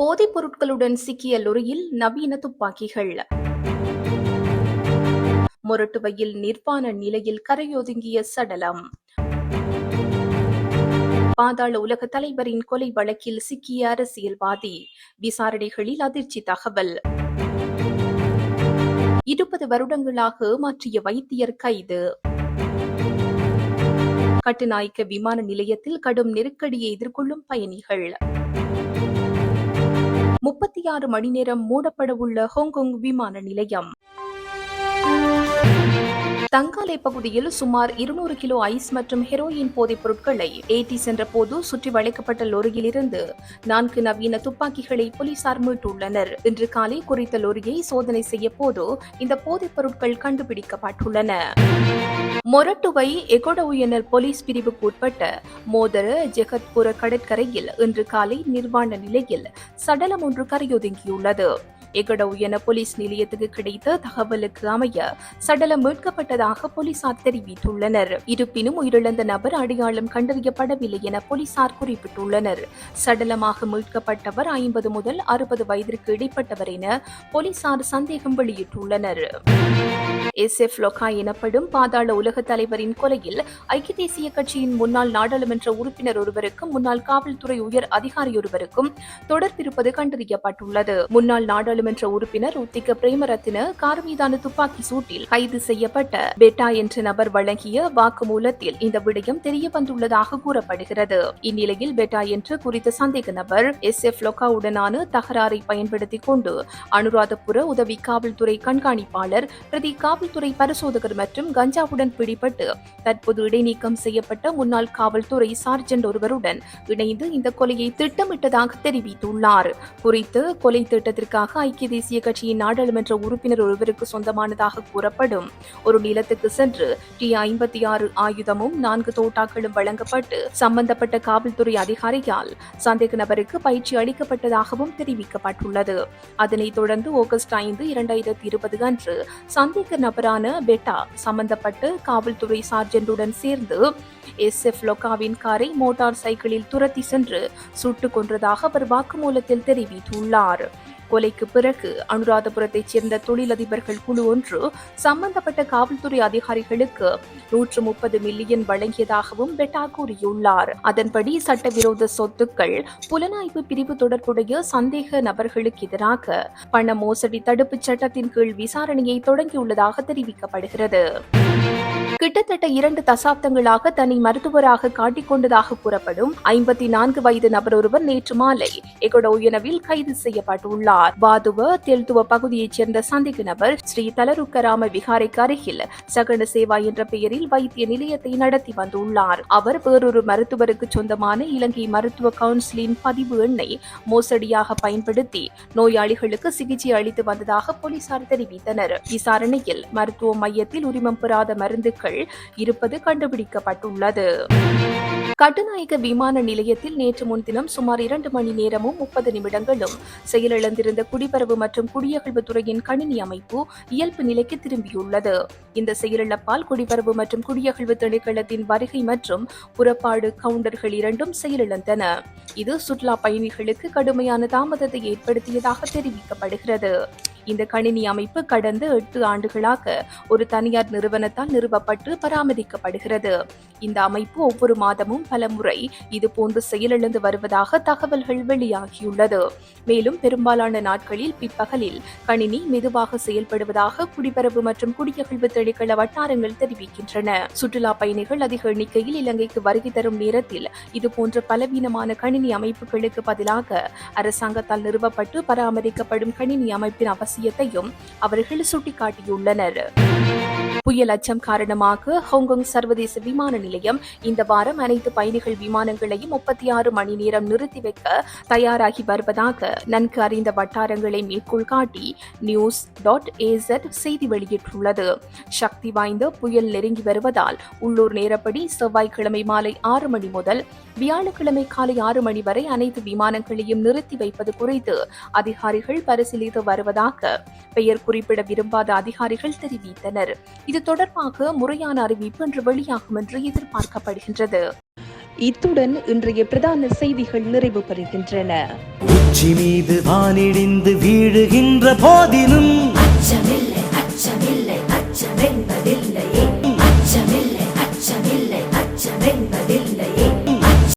போதைப் பொருட்களுடன் சிக்கிய லொரியில் நவீன துப்பாக்கிகள். மொரட்டுவையில் நிர்வாண நிலையில் கரையொதுங்கிய சடலம். பாதாள உலக தலைவரின் கொலை வழக்கில் சிக்கிய அரசியல்வாதி. விசாரணைகளில் அதிர்ச்சி தகவல். 20 வருடங்களாக ஏமாற்றிய வைத்தியர் கைது. கட்டுநாயக்க விமான நிலையத்தில் கடும் நெருக்கடியை எதிர்கொள்ளும் பயணிகள். 36 மணி நேரம் மூடப்படவுள்ள ஹாங்காங் விமான நிலையம். தங்காலை பகுதியில் சுமார் 200 கிலோ ஐஸ் மற்றும் ஹெரோயின் போதைப் பொருட்களை ஏற்றி சென்ற போது சுற்றி வளைக்கப்பட்ட லொரியிலிருந்து 4 நவீன துப்பாக்கிகளை போலீசார் மீட்டுள்ளனர். இன்று காலை குறித்த லொரியை சோதனை செய்ய போது இந்த போதைப் பொருட்கள் கண்டுபிடிக்கப்பட்டுள்ளன. மொரட்டுவை எகொடவுயனல் போலீஸ் பிரிவுக்கு உட்பட்ட மோதர ஜெகத்புர கடற்கரையில் இன்று காலை நிர்வாண நிலையில் சடலம் ஒன்று கரையொதுங்கியுள்ளது. எகொடவுயன போலீஸ் நிலையத்துக்கு கிடைத்த தகவலுக்கு அமைய சடலம் மீட்கப்பட்டதாக போலீசார் தெரிவித்துள்ளனர். இருப்பினும் உயிரிழந்த நபர் அடையாளம் கண்டறியப்படவில்லை என போலீசார் குறிப்பிட்டுள்ளனர். சடலமாக மீட்கப்பட்டவர் 50 முதல் 60 வயதிற்கு இடைப்பட்டவர் என போலீசார் சந்தேகம் வெளியிட்டுள்ளனர். SF லொகா எனப்படும் பாதாள உலக தலைவரின் கொலையில் ஐக்கிய தேசிய கட்சியின் முன்னாள் நாடாளுமன்ற உறுப்பினர் ஒருவருக்கும் முன்னாள் காவல்துறை உயர் அதிகாரியொருவருக்கும் தொடர்பிருப்பது கண்டறியப்பட்டுள்ளது. முன்னாள் நாடாளுமன்ற உறுப்பினர் உத்திக பிரேமரத்ன கார் மீதான துப்பாக்கி சூட்டில் கைது செய்யப்பட்ட பெட்டா என்ற நபர் வழங்கிய வாக்குமூலத்தில் இந்த விடயம் தெரிய வந்துள்ளதாக கூறப்படுகிறது. இந்நிலையில் பெட்டா என்ற குறித்த சந்தேக நபர் SF லொகாவுடனான தகராறை பயன்படுத்திக் கொண்டு அனுராதபுர உதவி காவல்துறை கண்காணிப்பாளர் பிரதி காவல்துறை பரிசோதகர் மற்றும் கஞ்சாவுடன் பிடிபட்டு தற்போது இடைநீக்கம் செய்யப்பட்ட முன்னாள் காவல்துறை சார்ஜென்ட் ஒருவருடன் இணைந்து இந்த கொலையை திட்டமிட்டதாக தெரிவித்துள்ளார். குறித்து கொலை திட்டத்திற்காக ஐக்கிய தேசிய கட்சியின் நாடாளுமன்ற உறுப்பினர் ஒருவருக்கு சொந்தமானதாக கூறப்படும் ஒரு நிலத்துக்கு சென்று T56 ஆயுதமும் 4 தோட்டாக்களும் வழங்கப்பட்டு சம்பந்தப்பட்ட காவல்துறை அதிகாரியால் சந்தேக நபருக்கு பயிற்சி அளிக்கப்பட்டதாகவும் தெரிவிக்கப்பட்டுள்ளது. அதனைத் தொடர்ந்து ஆகஸ்ட் 5, 2020 அன்று சந்தேக நபரான பெட்டா சம்பந்தப்பட்ட காவல்துறை சார்ஜென்டுடன் சேர்ந்து SF லொகாவின் காரை மோட்டார் சைக்கிளில் துரத்தி சென்று சுட்டுக் கொன்றதாக அவர் வாக்குமூலத்தில் தெரிவித்துள்ளார். கொலைக்கு பிறகு அனுராதபுரத்தைச் சேர்ந்த தொழிலதிபர்கள் குழு ஒன்று சம்பந்தப்பட்ட காவல்துறை அதிகாரிகளுக்கு 130 மில்லியன் வழங்கியதாகவும் பெட்டா கூறியுள்ளார். அதன்படி சட்டவிரோத சொத்துக்கள் புலனாய்வு பிரிவு தொடர்புடைய சந்தேக நபர்களுக்கு எதிராக பண மோசடி தடுப்புச் சட்டத்தின் கீழ் விசாரணையை தொடங்கியுள்ளதாக தெரிவிக்கப்படுகிறது. கிட்டத்தட்ட 2 தசாப்தங்களாக தனி மருத்துவராக காட்டிக்கொண்டதாக கூறப்படும் 54 வயது நபர் ஒருவர் நேற்று மாலை எகொடவுயனவில் கைது செய்யப்பட்டுள்ளார். வாதுவ தெல்துவ பகுதியைச் சேர்ந்த சந்தேக நபர் ஸ்ரீ தலருக்கராம விகாரைக்கு அருகில் சகன சேவா என்ற பெயரில் வைத்திய நிலையத்தை நடத்தி வந்துள்ளார். அவர் வேறொரு மருத்துவருக்கு சொந்தமான இலங்கை மருத்துவ கவுன்சிலின் பதிவு எண்ணை மோசடியாக பயன்படுத்தி நோயாளிகளுக்கு சிகிச்சை அளித்து வந்ததாக போலீசார் தெரிவித்தனர். விசாரணையில் மருத்துவ மையத்தில் உரிமம் பெறாத மருந்துகள் இருப்பது கண்டுபிடிக்கப்பட்டுள்ளது. கட்டுநாயக்க விமான நிலையத்தில் நேற்று முன்தினம் சுமார் 2 மணி நேரமும் 30 நிமிடங்களும் செயலிழந்திருந்த குடிபரவு மற்றும் குடியகழ்வுத்துறையின் கணினி அமைப்பு இயல்பு நிலைக்கு திரும்பியுள்ளது. இந்த செயலிழப்பால் குடிபரவு மற்றும் குடியகழ்வு திணைக்களத்தின் வருகை மற்றும் புறப்பாடு கவுண்டர்கள் இரண்டும் செயலிழந்தன. இது சுற்றுலா பயணிகளுக்கு கடுமையான தாமதத்தை ஏற்படுத்தியதாக தெரிவிக்கப்படுகிறது. இந்த கணினி அமைப்பு கடந்த 8 ஆண்டுகளாக ஒரு தனியார் நிறுவனத்தால் நிறுவப்பட்டு பராமரிக்கப்படுகிறது. இந்த அமைப்பு ஒவ்வொரு மாதமும் பல முறை இதுபோன்று செயலிழந்து வருவதாக தகவல்கள் வெளியாகியுள்ளது. மேலும் பெரும்பாலான நாட்களில் பிற்பகலில் கணினி மெதுவாக செயல்படுவதாக குடிபரவு மற்றும் குடியகழ்வு திணைக்கள வட்டாரங்கள் தெரிவிக்கின்றன. சுற்றுலா பயணிகள் அதிக எண்ணிக்கையில் இலங்கைக்கு வருகை தரும் நேரத்தில் இதுபோன்ற பலவீனமான கணினி அமைப்புகளுக்கு பதிலாக அரசாங்கத்தால் நிறுவப்பட்டு பராமரிக்கப்படும் கணினி அமைப்பின் அவசியத்தையும் அவர்கள் சுட்டிக்காட்டியுள்ளனர். புயல் அச்சம் காரணமாக ஹாங்காங் சர்வதேச விமான நிலையம் இந்த வாரம் அனைத்து பயணிகள் விமானங்களையும் 36 மணி நேரம் நிறுத்தி வைக்க தயாராகி வருவதாக நன்கு அறிந்த வட்டாரங்களை மேற்கோள் காட்டி news.az செய்தி வெளியிட்டுள்ளது. சக்தி வாய்ந்த புயல் நெருங்கி வருவதால் உள்ளூர் நேரப்படி செவ்வாய்க்கிழமை மாலை 6 மணி முதல் வியாழக்கிழமை காலை 6 மணி வரை அனைத்து விமானங்களையும் நிறுத்தி வைப்பது குறித்து அதிகாரிகள் பரிசீலித்து வருவதாக பெயர் குறிப்பிட விரும்பாத அதிகாரிகள் தெரிவித்தனர். இது தொடர்பாக முறையான அறிவிப்பு இன்று வெளியாகும் என்று எதிர்பார்க்கப்படுகின்றது. இத்துடன் இன்றைய பிரதான செய்திகள் நிறைவு பெறுகின்றன. உச்சி மீது வானிடிந்து வீழுகின்ற போதிலும் அச்சமில்லை